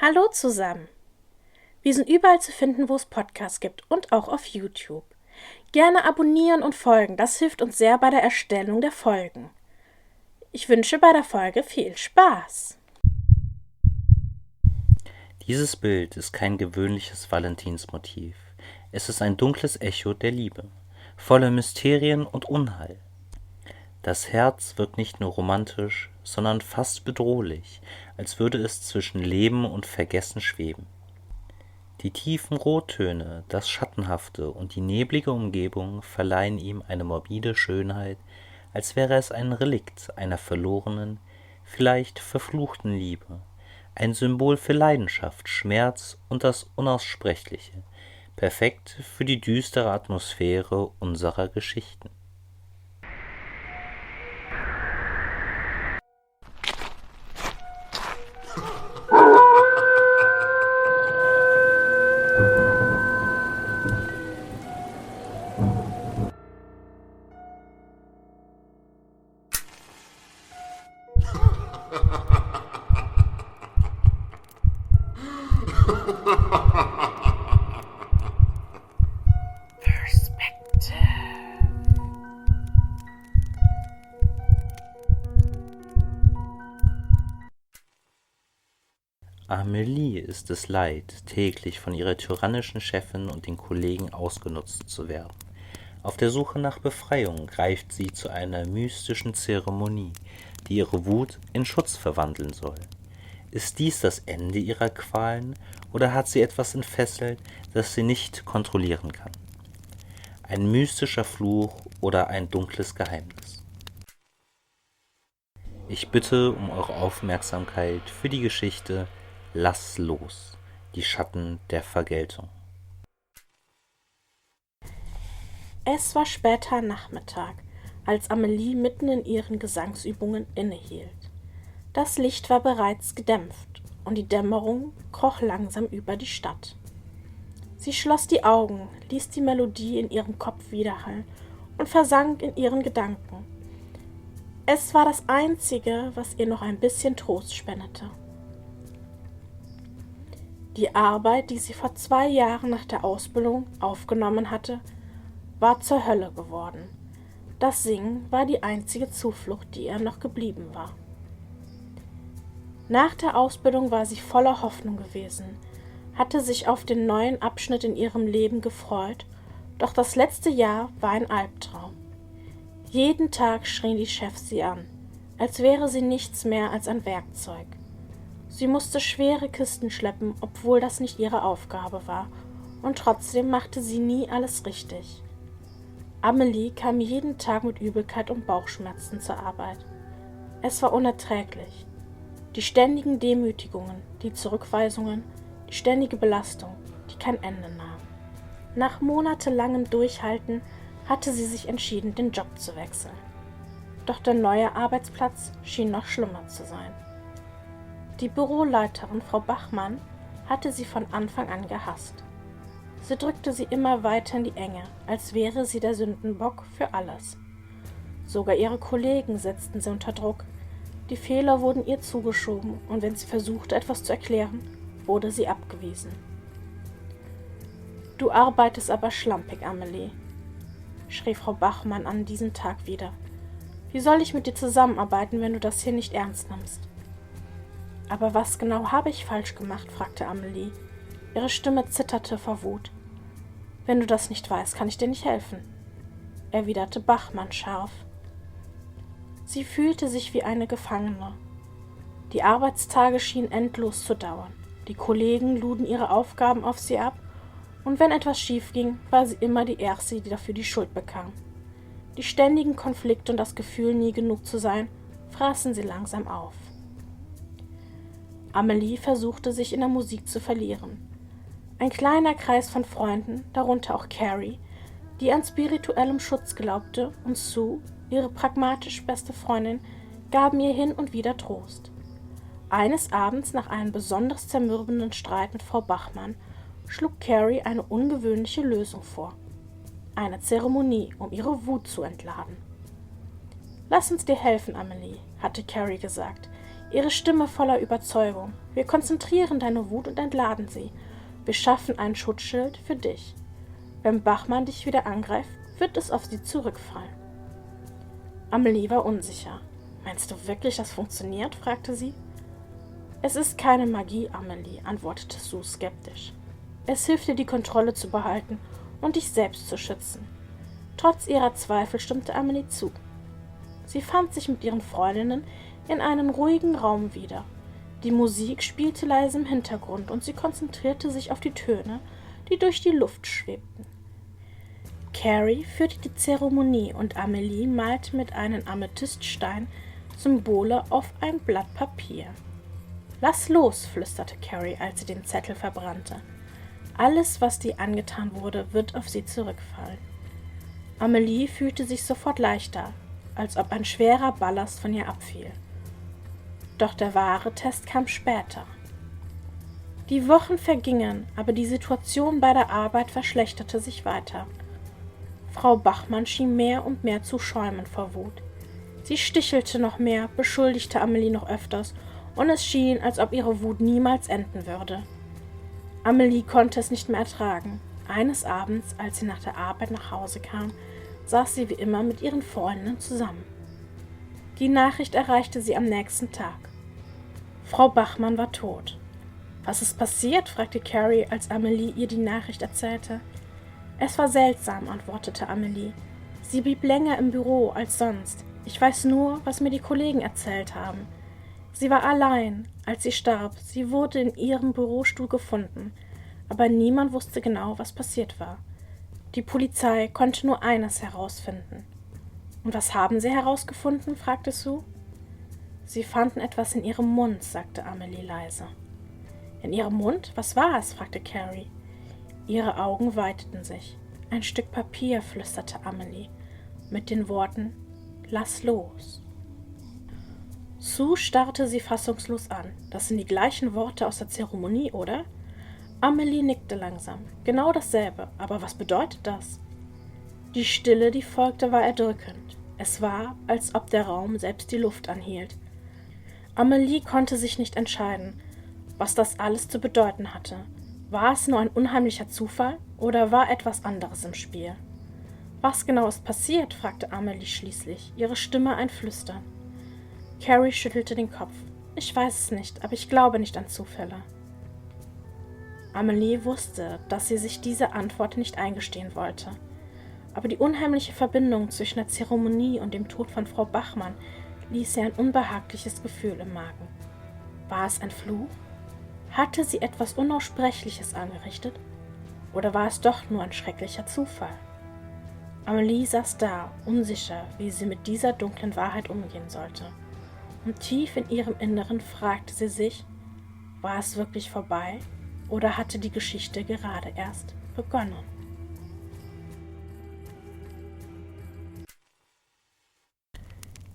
Hallo zusammen! Wir sind überall zu finden, wo es Podcasts gibt und auch auf YouTube. Gerne abonnieren und folgen, das hilft uns sehr bei der Erstellung der Folgen. Ich wünsche bei der Folge viel Spaß! Dieses Bild ist kein gewöhnliches Valentinsmotiv. Es ist ein dunkles Echo der Liebe, voller Mysterien und Unheil. Das Herz wirkt nicht nur romantisch, sondern fast bedrohlich, als würde es zwischen Leben und Vergessen schweben. Die tiefen Rottöne, das Schattenhafte und die neblige Umgebung verleihen ihm eine morbide Schönheit, als wäre es ein Relikt einer verlorenen, vielleicht verfluchten Liebe, ein Symbol für Leidenschaft, Schmerz und das Unaussprechliche, perfekt für die düstere Atmosphäre unserer Geschichten. Amelie ist es leid, täglich von ihrer tyrannischen Chefin und den Kollegen ausgenutzt zu werden. Auf der Suche nach Befreiung greift sie zu einer mystischen Zeremonie, die ihre Wut in Schutz verwandeln soll. Ist dies das Ende ihrer Qualen oder hat sie etwas entfesselt, das sie nicht kontrollieren kann? Ein mystischer Fluch oder ein dunkles Geheimnis? Ich bitte um eure Aufmerksamkeit für die Geschichte Lass los, die Schatten der Vergeltung. Es war später Nachmittag, als Amelie mitten in ihren Gesangsübungen innehielt. Das Licht war bereits gedämpft und die Dämmerung kroch langsam über die Stadt. Sie schloss die Augen, ließ die Melodie in ihrem Kopf widerhallen und versank in ihren Gedanken. Es war das Einzige, was ihr noch ein bisschen Trost spendete. Die Arbeit, die sie vor 2 Jahren nach der Ausbildung aufgenommen hatte, war zur Hölle geworden. Das Singen war die einzige Zuflucht, die ihr noch geblieben war. Nach der Ausbildung war sie voller Hoffnung gewesen, hatte sich auf den neuen Abschnitt in ihrem Leben gefreut, doch das letzte Jahr war ein Albtraum. Jeden Tag schrien die Chefs sie an, als wäre sie nichts mehr als ein Werkzeug. Sie musste schwere Kisten schleppen, obwohl das nicht ihre Aufgabe war, und trotzdem machte sie nie alles richtig. Amelie kam jeden Tag mit Übelkeit und Bauchschmerzen zur Arbeit. Es war unerträglich. Die ständigen Demütigungen, die Zurückweisungen, die ständige Belastung, die kein Ende nahm. Nach monatelangem Durchhalten hatte sie sich entschieden, den Job zu wechseln. Doch der neue Arbeitsplatz schien noch schlimmer zu sein. Die Büroleiterin Frau Bachmann hatte sie von Anfang an gehasst. Sie drückte sie immer weiter in die Enge, als wäre sie der Sündenbock für alles. Sogar ihre Kollegen setzten sie unter Druck. Die Fehler wurden ihr zugeschoben und wenn sie versuchte, etwas zu erklären, wurde sie abgewiesen. »Du arbeitest aber schlampig, Amelie«, schrie Frau Bachmann an diesem Tag wieder. »Wie soll ich mit dir zusammenarbeiten, wenn du das hier nicht ernst nimmst?« »Aber was genau habe ich falsch gemacht?« fragte Amelie. Ihre Stimme zitterte vor Wut. »Wenn du das nicht weißt, kann ich dir nicht helfen«, erwiderte Bachmann scharf. Sie fühlte sich wie eine Gefangene. Die Arbeitstage schienen endlos zu dauern. Die Kollegen luden ihre Aufgaben auf sie ab, und wenn etwas schief ging, war sie immer die Erste, die dafür die Schuld bekam. Die ständigen Konflikte und das Gefühl, nie genug zu sein, fraßen sie langsam auf. Amelie versuchte, sich in der Musik zu verlieren. Ein kleiner Kreis von Freunden, darunter auch Carrie, die an spirituellem Schutz glaubte, und Sue, ihre pragmatisch beste Freundin, gaben ihr hin und wieder Trost. Eines Abends, nach einem besonders zermürbenden Streit mit Frau Bachmann, schlug Carrie eine ungewöhnliche Lösung vor. Eine Zeremonie, um ihre Wut zu entladen. »Lass uns dir helfen, Amelie«, hatte Carrie gesagt. ihre Stimme voller Überzeugung. Wir konzentrieren deine Wut und entladen sie. Wir schaffen ein Schutzschild für dich. Wenn Bachmann dich wieder angreift, wird es auf sie zurückfallen. Amelie war unsicher. »Meinst du wirklich, das funktioniert?« fragte sie. »Es ist keine Magie, Amelie«, antwortete Sue skeptisch. »Es hilft dir, die Kontrolle zu behalten und dich selbst zu schützen.« Trotz ihrer Zweifel stimmte Amelie zu. Sie fand sich mit ihren Freundinnen in einem ruhigen Raum wieder. Die Musik spielte leise im Hintergrund und sie konzentrierte sich auf die Töne, die durch die Luft schwebten. Carrie führte die Zeremonie und Amelie malte mit einem Amethyststein Symbole auf ein Blatt Papier. »Lass los«, flüsterte Carrie, als sie den Zettel verbrannte. »Alles, was dir angetan wurde, wird auf sie zurückfallen.« Amelie fühlte sich sofort leichter, als ob ein schwerer Ballast von ihr abfiel. Doch der wahre Test kam später. Die Wochen vergingen, aber die Situation bei der Arbeit verschlechterte sich weiter. Frau Bachmann schien mehr und mehr zu schäumen vor Wut. Sie stichelte noch mehr, beschuldigte Amelie noch öfters, und es schien, als ob ihre Wut niemals enden würde. Amelie konnte es nicht mehr ertragen. Eines Abends, als sie nach der Arbeit nach Hause kam, saß sie wie immer mit ihren Freundinnen zusammen. Die Nachricht erreichte sie am nächsten Tag. Frau Bachmann war tot. »Was ist passiert?« fragte Carrie, als Amelie ihr die Nachricht erzählte. »Es war seltsam«, antwortete Amelie. »Sie blieb länger im Büro als sonst. Ich weiß nur, was mir die Kollegen erzählt haben. Sie war allein, als sie starb. Sie wurde in ihrem Bürostuhl gefunden, aber niemand wusste genau, was passiert war. Die Polizei konnte nur eines herausfinden.« »Und was haben Sie herausgefunden?« fragte Sue. »Sie fanden etwas in ihrem Mund«, sagte Amelie leise. »In ihrem Mund? Was war es?« fragte Carrie. Ihre Augen weiteten sich. »Ein Stück Papier«, flüsterte Amelie, mit den Worten »Lass los«. Sue starrte sie fassungslos an. »Das sind die gleichen Worte aus der Zeremonie, oder?« Amelie nickte langsam. »Genau dasselbe. Aber was bedeutet das?« Die Stille, die folgte, war erdrückend. Es war, als ob der Raum selbst die Luft anhielt. Amelie konnte sich nicht entscheiden, was das alles zu bedeuten hatte. War es nur ein unheimlicher Zufall oder war etwas anderes im Spiel? »Was genau ist passiert?« fragte Amelie schließlich, ihre Stimme ein Flüstern. Carrie schüttelte den Kopf. »Ich weiß es nicht, aber ich glaube nicht an Zufälle.« Amelie wusste, dass sie sich diese Antwort nicht eingestehen wollte. Aber die unheimliche Verbindung zwischen der Zeremonie und dem Tod von Frau Bachmann ließ sie ein unbehagliches Gefühl im Magen. War es ein Fluch? Hatte sie etwas Unaussprechliches angerichtet? Oder war es doch nur ein schrecklicher Zufall? Amelie saß da, unsicher, wie sie mit dieser dunklen Wahrheit umgehen sollte. Und tief in ihrem Inneren fragte sie sich, war es wirklich vorbei oder hatte die Geschichte gerade erst begonnen?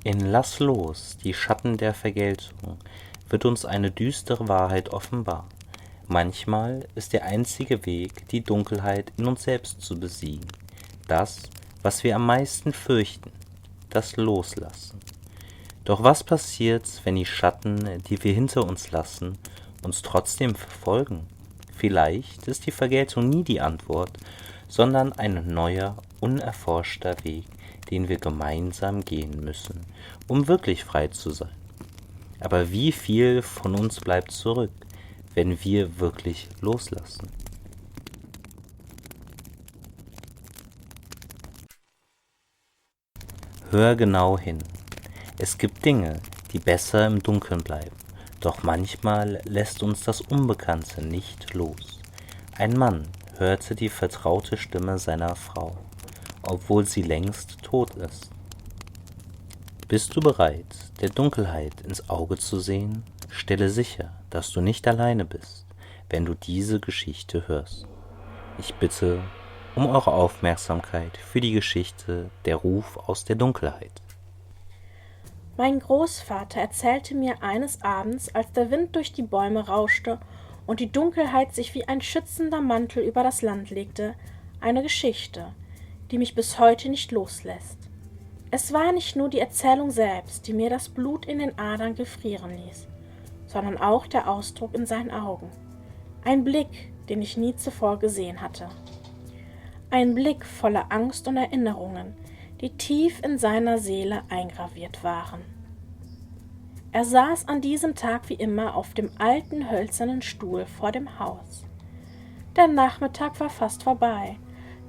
In »Lass los, die Schatten der Vergeltung« wird uns eine düstere Wahrheit offenbar. Manchmal ist der einzige Weg, die Dunkelheit in uns selbst zu besiegen. Das, was wir am meisten fürchten, das Loslassen. Doch was passiert, wenn die Schatten, die wir hinter uns lassen, uns trotzdem verfolgen? Vielleicht ist die Vergeltung nie die Antwort, sondern ein neuer, unerforschter Weg, den wir gemeinsam gehen müssen, um wirklich frei zu sein. Aber wie viel von uns bleibt zurück, wenn wir wirklich loslassen? Hör genau hin. Es gibt Dinge, die besser im Dunkeln bleiben, doch manchmal lässt uns das Unbekannte nicht los. Ein Mann hörte die vertraute Stimme seiner Frau, obwohl sie längst tot ist. Bist du bereit, der Dunkelheit ins Auge zu sehen? Stelle sicher, dass du nicht alleine bist, wenn du diese Geschichte hörst. Ich bitte um eure Aufmerksamkeit für die Geschichte Der Ruf aus der Dunkelheit. Mein Großvater erzählte mir eines Abends, als der Wind durch die Bäume rauschte und die Dunkelheit sich wie ein schützender Mantel über das Land legte, eine Geschichte, die mich bis heute nicht loslässt. Es war nicht nur die Erzählung selbst, die mir das Blut in den Adern gefrieren ließ, sondern auch der Ausdruck in seinen Augen. Ein Blick, den ich nie zuvor gesehen hatte. Ein Blick voller Angst und Erinnerungen, die tief in seiner Seele eingraviert waren. Er saß an diesem Tag wie immer auf dem alten hölzernen Stuhl vor dem Haus. Der Nachmittag war fast vorbei,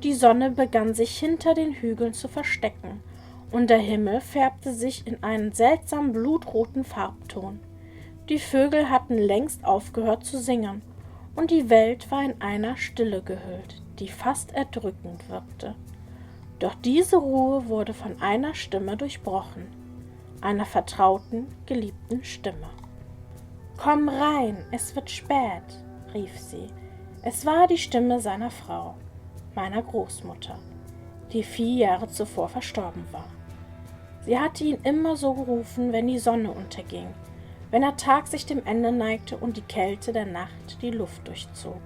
die Sonne begann sich hinter den Hügeln zu verstecken, und der Himmel färbte sich in einen seltsamen blutroten Farbton. Die Vögel hatten längst aufgehört zu singen, und die Welt war in einer Stille gehüllt, die fast erdrückend wirkte. Doch diese Ruhe wurde von einer Stimme durchbrochen, einer vertrauten, geliebten Stimme. »Komm rein, es wird spät«, rief sie. Es war die Stimme seiner Frau, meiner Großmutter, die 4 Jahre zuvor verstorben war. Sie hatte ihn immer so gerufen, wenn die Sonne unterging, wenn der Tag sich dem Ende neigte und die Kälte der Nacht die Luft durchzog.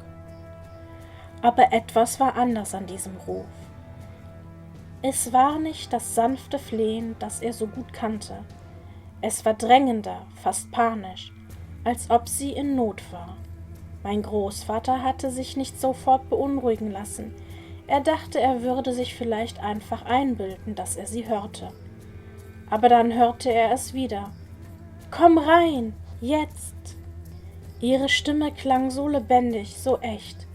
Aber etwas war anders an diesem Ruf. Es war nicht das sanfte Flehen, das er so gut kannte. Es war drängender, fast panisch, als ob sie in Not war. Mein Großvater hatte sich nicht sofort beunruhigen lassen. Er dachte, er würde sich vielleicht einfach einbilden, dass er sie hörte. Aber dann hörte er es wieder. »Komm rein, jetzt!« Ihre Stimme klang so lebendig, so echt.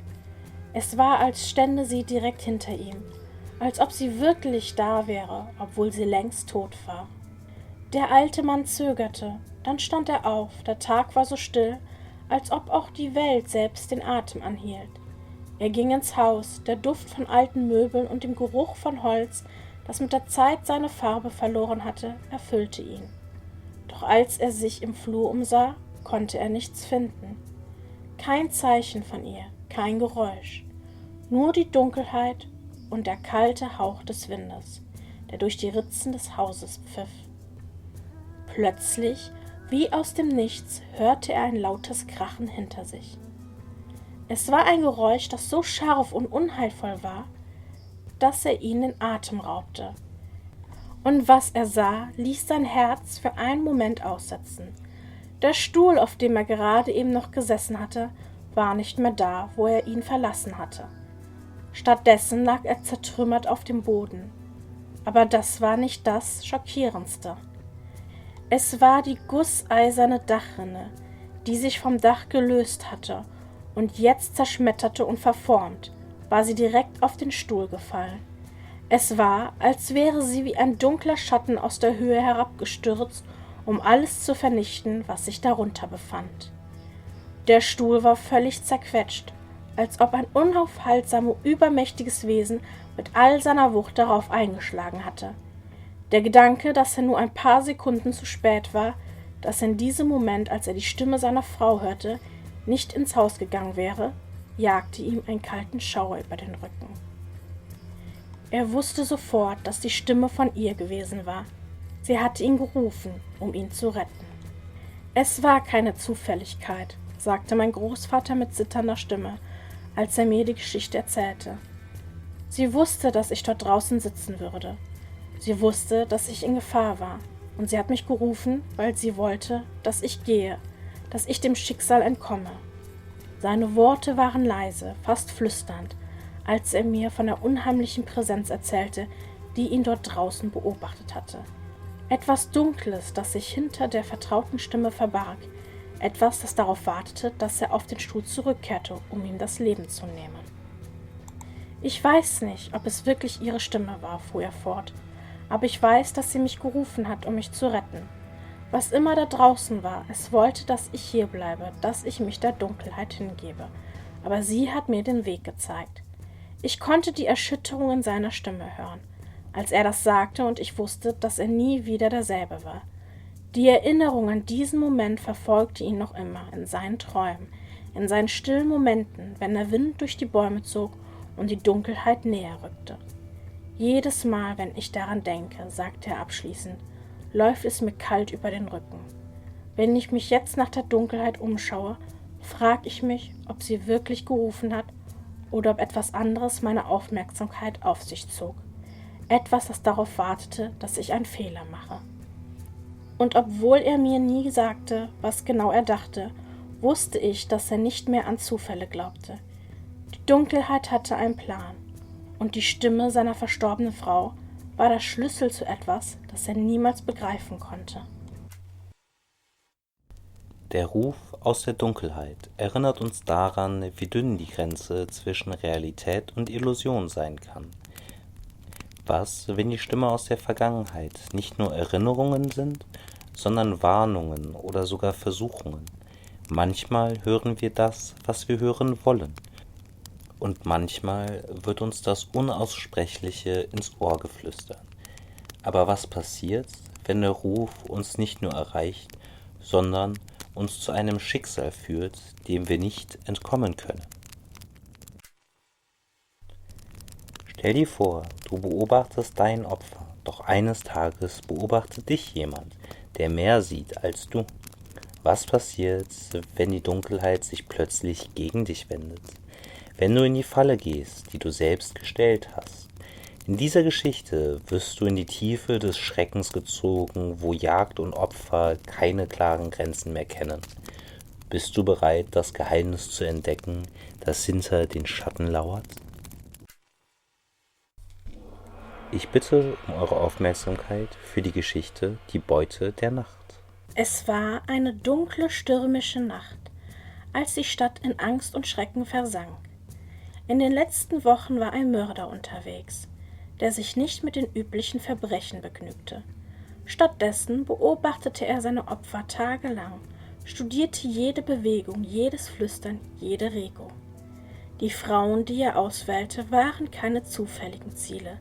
Es war, als stände sie direkt hinter ihm, als ob sie wirklich da wäre, obwohl sie längst tot war. Der alte Mann zögerte, dann stand er auf, der Tag war so still, als ob auch die Welt selbst den Atem anhielt. Er ging ins Haus, der Duft von alten Möbeln und dem Geruch von Holz, das mit der Zeit seine Farbe verloren hatte, erfüllte ihn. Doch als er sich im Flur umsah, konnte er nichts finden. Kein Zeichen von ihr, kein Geräusch, nur die Dunkelheit und der kalte Hauch des Windes, der durch die Ritzen des Hauses pfiff. Plötzlich, wie aus dem Nichts, hörte er ein lautes Krachen hinter sich. Es war ein Geräusch, das so scharf und unheilvoll war, dass er ihn den Atem raubte. Und was er sah, ließ sein Herz für einen Moment aussetzen. Der Stuhl, auf dem er gerade eben noch gesessen hatte, war nicht mehr da, wo er ihn verlassen hatte. Stattdessen lag er zertrümmert auf dem Boden. Aber das war nicht das Schockierendste. Es war die gusseiserne Dachrinne, die sich vom Dach gelöst hatte, und jetzt zerschmetterte und verformt, war sie direkt auf den Stuhl gefallen. Es war, als wäre sie wie ein dunkler Schatten aus der Höhe herabgestürzt, um alles zu vernichten, was sich darunter befand. Der Stuhl war völlig zerquetscht, als ob ein unaufhaltsames, übermächtiges Wesen mit all seiner Wucht darauf eingeschlagen hatte. Der Gedanke, dass er nur ein paar Sekunden zu spät war, dass er in diesem Moment, als er die Stimme seiner Frau hörte, nicht ins Haus gegangen wäre, jagte ihm einen kalten Schauer über den Rücken. Er wusste sofort, dass die Stimme von ihr gewesen war. Sie hatte ihn gerufen, um ihn zu retten. »Es war keine Zufälligkeit«, sagte mein Großvater mit zitternder Stimme, als er mir die Geschichte erzählte. »Sie wusste, dass ich dort draußen sitzen würde. Sie wusste, dass ich in Gefahr war, und sie hat mich gerufen, weil sie wollte, dass ich gehe, dass ich dem Schicksal entkomme.« Seine Worte waren leise, fast flüsternd, als er mir von der unheimlichen Präsenz erzählte, die ihn dort draußen beobachtet hatte. Etwas Dunkles, das sich hinter der vertrauten Stimme verbarg, etwas, das darauf wartete, dass er auf den Stuhl zurückkehrte, um ihm das Leben zu nehmen. »Ich weiß nicht, ob es wirklich ihre Stimme war«, fuhr er fort, »aber ich weiß, dass sie mich gerufen hat, um mich zu retten. Was immer da draußen war, es wollte, dass ich hier bleibe, dass ich mich der Dunkelheit hingebe. Aber sie hat mir den Weg gezeigt. Ich konnte die Erschütterung in seiner Stimme hören, als er das sagte, und ich wusste, dass er nie wieder derselbe war. Die Erinnerung an diesen Moment verfolgte ihn noch immer in seinen Träumen, in seinen stillen Momenten, wenn der Wind durch die Bäume zog und die Dunkelheit näher rückte. Jedes Mal, wenn ich daran denke«, sagte er abschließend, »läuft es mir kalt über den Rücken. Wenn ich mich jetzt nach der Dunkelheit umschaue, frage ich mich, ob sie wirklich gerufen hat oder ob etwas anderes meine Aufmerksamkeit auf sich zog. etwas, das darauf wartete, dass ich einen Fehler mache. Und obwohl er mir nie sagte, was genau er dachte, wusste ich, dass er nicht mehr an Zufälle glaubte. Die Dunkelheit hatte einen Plan, und die Stimme seiner verstorbenen Frau war der Schlüssel zu etwas, das er niemals begreifen konnte. Der Ruf aus der Dunkelheit erinnert uns daran, wie dünn die Grenze zwischen Realität und Illusion sein kann. Was, wenn die Stimme aus der Vergangenheit nicht nur Erinnerungen sind, sondern Warnungen oder sogar Versuchungen? Manchmal hören wir das, was wir hören wollen, und manchmal wird uns das Unaussprechliche ins Ohr geflüstert. Aber was passiert, wenn der Ruf uns nicht nur erreicht, sondern uns zu einem Schicksal führt, dem wir nicht entkommen können? Stell dir vor, du beobachtest dein Opfer, doch eines Tages beobachtet dich jemand, der mehr sieht als du. Was passiert, wenn die Dunkelheit sich plötzlich gegen dich wendet? Wenn du in die Falle gehst, die du selbst gestellt hast? In dieser Geschichte wirst du in die Tiefe des Schreckens gezogen, wo Jagd und Opfer keine klaren Grenzen mehr kennen. Bist du bereit, das Geheimnis zu entdecken, das hinter den Schatten lauert? Ich bitte um eure Aufmerksamkeit für die Geschichte Die Beute der Nacht. Es war eine dunkle, stürmische Nacht, als die Stadt in Angst und Schrecken versank. In den letzten Wochen war ein Mörder unterwegs, der sich nicht mit den üblichen Verbrechen begnügte. Stattdessen beobachtete er seine Opfer tagelang, studierte jede Bewegung, jedes Flüstern, jede Regung. Die Frauen, die er auswählte, waren keine zufälligen Ziele.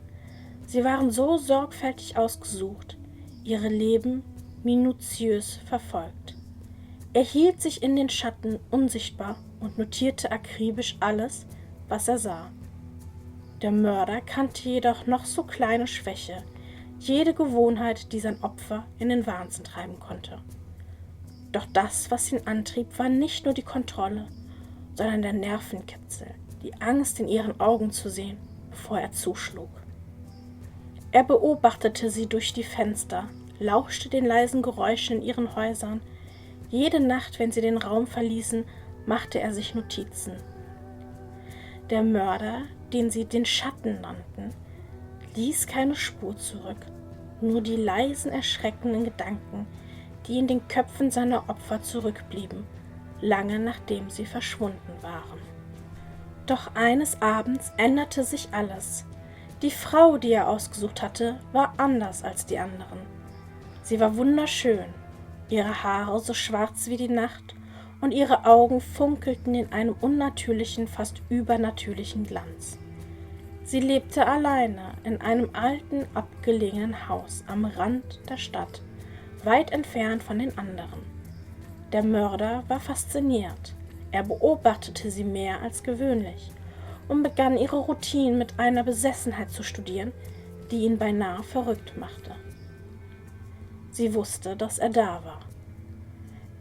Sie waren so sorgfältig ausgesucht, ihre Leben minutiös verfolgt. Er hielt sich in den Schatten unsichtbar und notierte akribisch alles, was er sah. Der Mörder kannte jedoch noch so kleine Schwäche, jede Gewohnheit, die sein Opfer in den Wahnsinn treiben konnte. Doch das, was ihn antrieb, war nicht nur die Kontrolle, sondern der Nervenkitzel, die Angst in ihren Augen zu sehen, bevor er zuschlug. Er beobachtete sie durch die Fenster, lauschte den leisen Geräuschen in ihren Häusern. Jede Nacht, wenn sie den Raum verließen, machte er sich Notizen. Der Mörder, den sie den Schatten nannten, ließ keine Spur zurück, nur die leisen, erschreckenden Gedanken, die in den Köpfen seiner Opfer zurückblieben, lange nachdem sie verschwunden waren. Doch eines Abends änderte sich alles. Die Frau, die er ausgesucht hatte, war anders als die anderen. Sie war wunderschön, ihre Haare so schwarz wie die Nacht und ihre Augen funkelten in einem unnatürlichen, fast übernatürlichen Glanz. Sie lebte alleine in einem alten, abgelegenen Haus am Rand der Stadt, weit entfernt von den anderen. Der Mörder war fasziniert. Er beobachtete sie mehr als gewöhnlich und begann ihre Routinen mit einer Besessenheit zu studieren, die ihn beinahe verrückt machte. Sie wusste, dass er da war.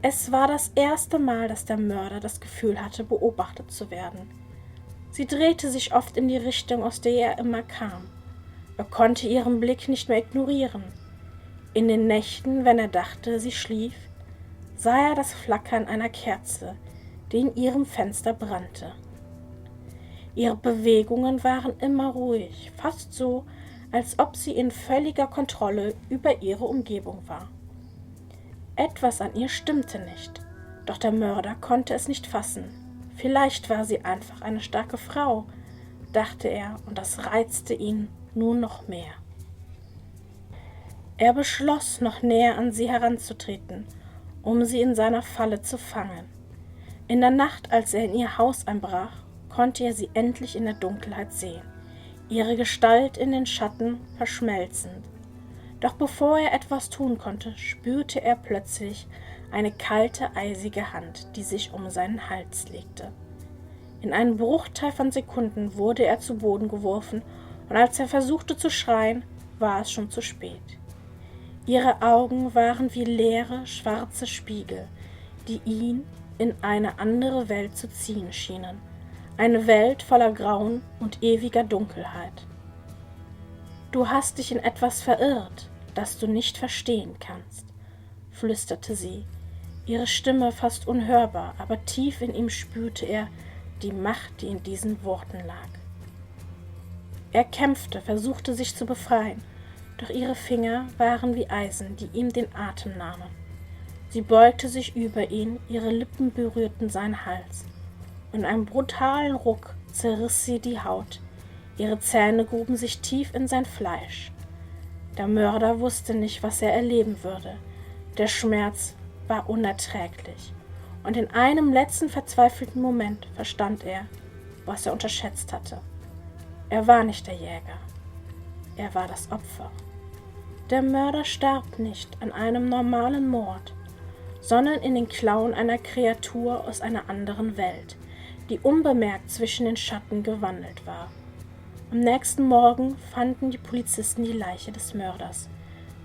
Es war das erste Mal, dass der Mörder das Gefühl hatte, beobachtet zu werden. Sie drehte sich oft in die Richtung, aus der er immer kam. Er konnte ihren Blick nicht mehr ignorieren. In den Nächten, wenn er dachte, sie schlief, sah er das Flackern einer Kerze, die in ihrem Fenster brannte. Ihre Bewegungen waren immer ruhig, fast so, als ob sie in völliger Kontrolle über ihre Umgebung war. Etwas an ihr stimmte nicht, doch der Mörder konnte es nicht fassen. Vielleicht war sie einfach eine starke Frau, dachte er, und das reizte ihn nun noch mehr. Er beschloss, noch näher an sie heranzutreten, um sie in seiner Falle zu fangen. In der Nacht, als er in ihr Haus einbrach, konnte er sie endlich in der Dunkelheit sehen, ihre Gestalt in den Schatten verschmelzend. Doch bevor er etwas tun konnte, spürte er plötzlich eine kalte, eisige Hand, die sich um seinen Hals legte. In einem Bruchteil von Sekunden wurde er zu Boden geworfen, und als er versuchte zu schreien, war es schon zu spät. Ihre Augen waren wie leere, schwarze Spiegel, die ihn in eine andere Welt zu ziehen schienen, eine Welt voller Grauen und ewiger Dunkelheit. »Du hast dich in etwas verirrt, das du nicht verstehen kannst«, flüsterte sie, ihre Stimme fast unhörbar, aber tief in ihm spürte er die Macht, die in diesen Worten lag. Er kämpfte, versuchte sich zu befreien, doch ihre Finger waren wie Eisen, die ihm den Atem nahmen. Sie beugte sich über ihn, ihre Lippen berührten seinen Hals. In einem brutalen Ruck zerriss sie die Haut, ihre Zähne gruben sich tief in sein Fleisch. Der Mörder wusste nicht, was er erleben würde. Der Schmerz war unerträglich, und in einem letzten verzweifelten Moment verstand er, was er unterschätzt hatte. Er war nicht der Jäger, er war das Opfer. Der Mörder starb nicht an einem normalen Mord, sondern in den Klauen einer Kreatur aus einer anderen Welt, die unbemerkt zwischen den Schatten gewandelt war. Am nächsten Morgen fanden die Polizisten die Leiche des Mörders,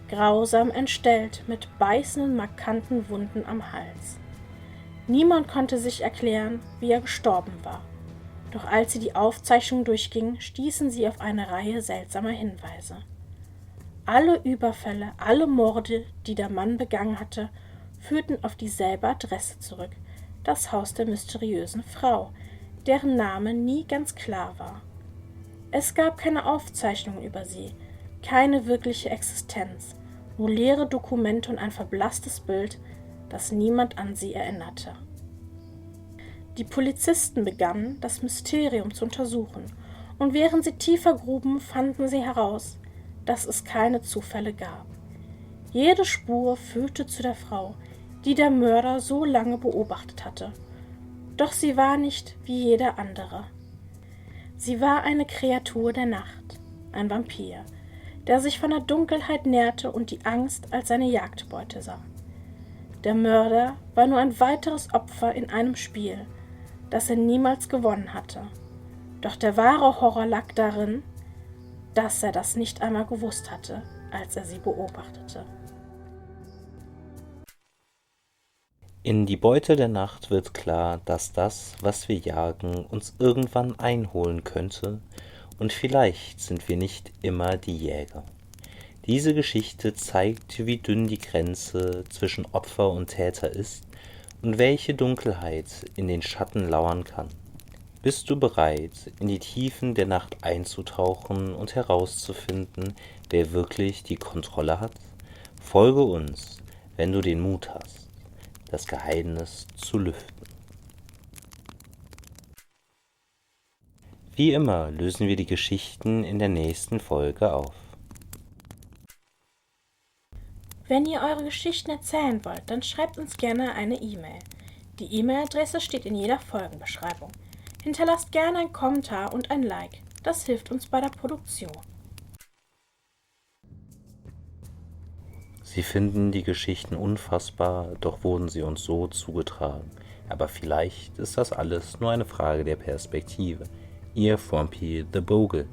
grausam entstellt mit beißenden, markanten Wunden am Hals. Niemand konnte sich erklären, wie er gestorben war. Doch als sie die Aufzeichnung durchgingen, stießen sie auf eine Reihe seltsamer Hinweise. Alle Überfälle, alle Morde, die der Mann begangen hatte, führten auf dieselbe Adresse zurück, das Haus der mysteriösen Frau, deren Name nie ganz klar war. Es gab keine Aufzeichnungen über sie, keine wirkliche Existenz, nur leere Dokumente und ein verblasstes Bild, das niemand an sie erinnerte. Die Polizisten begannen, das Mysterium zu untersuchen, und während sie tiefer gruben, fanden sie heraus, dass es keine Zufälle gab. Jede Spur führte zu der Frau, die der Mörder so lange beobachtet hatte. Doch sie war nicht wie jeder andere. Sie war eine Kreatur der Nacht, ein Vampir, der sich von der Dunkelheit nährte und die Angst als seine Jagdbeute sah. Der Mörder war nur ein weiteres Opfer in einem Spiel, das er niemals gewonnen hatte. Doch der wahre Horror lag darin, dass er das nicht einmal gewusst hatte, als er sie beobachtete. In Die Beute der Nacht wird klar, dass das, was wir jagen, uns irgendwann einholen könnte, und vielleicht sind wir nicht immer die Jäger. Diese Geschichte zeigt, wie dünn die Grenze zwischen Opfer und Täter ist und welche Dunkelheit in den Schatten lauern kann. Bist du bereit, in die Tiefen der Nacht einzutauchen und herauszufinden, wer wirklich die Kontrolle hat? Folge uns, wenn du den Mut hast, das Geheimnis zu lüften. Wie immer lösen wir die Geschichten in der nächsten Folge auf. Wenn ihr eure Geschichten erzählen wollt, dann schreibt uns gerne eine E-Mail. Die E-Mail-Adresse steht in jeder Folgenbeschreibung. Hinterlasst gerne einen Kommentar und ein Like. Das hilft uns bei der Produktion. Sie finden die Geschichten unfassbar, doch wurden sie uns so zugetragen. Aber vielleicht ist das alles nur eine Frage der Perspektive. Ihr Vampire the Bogle.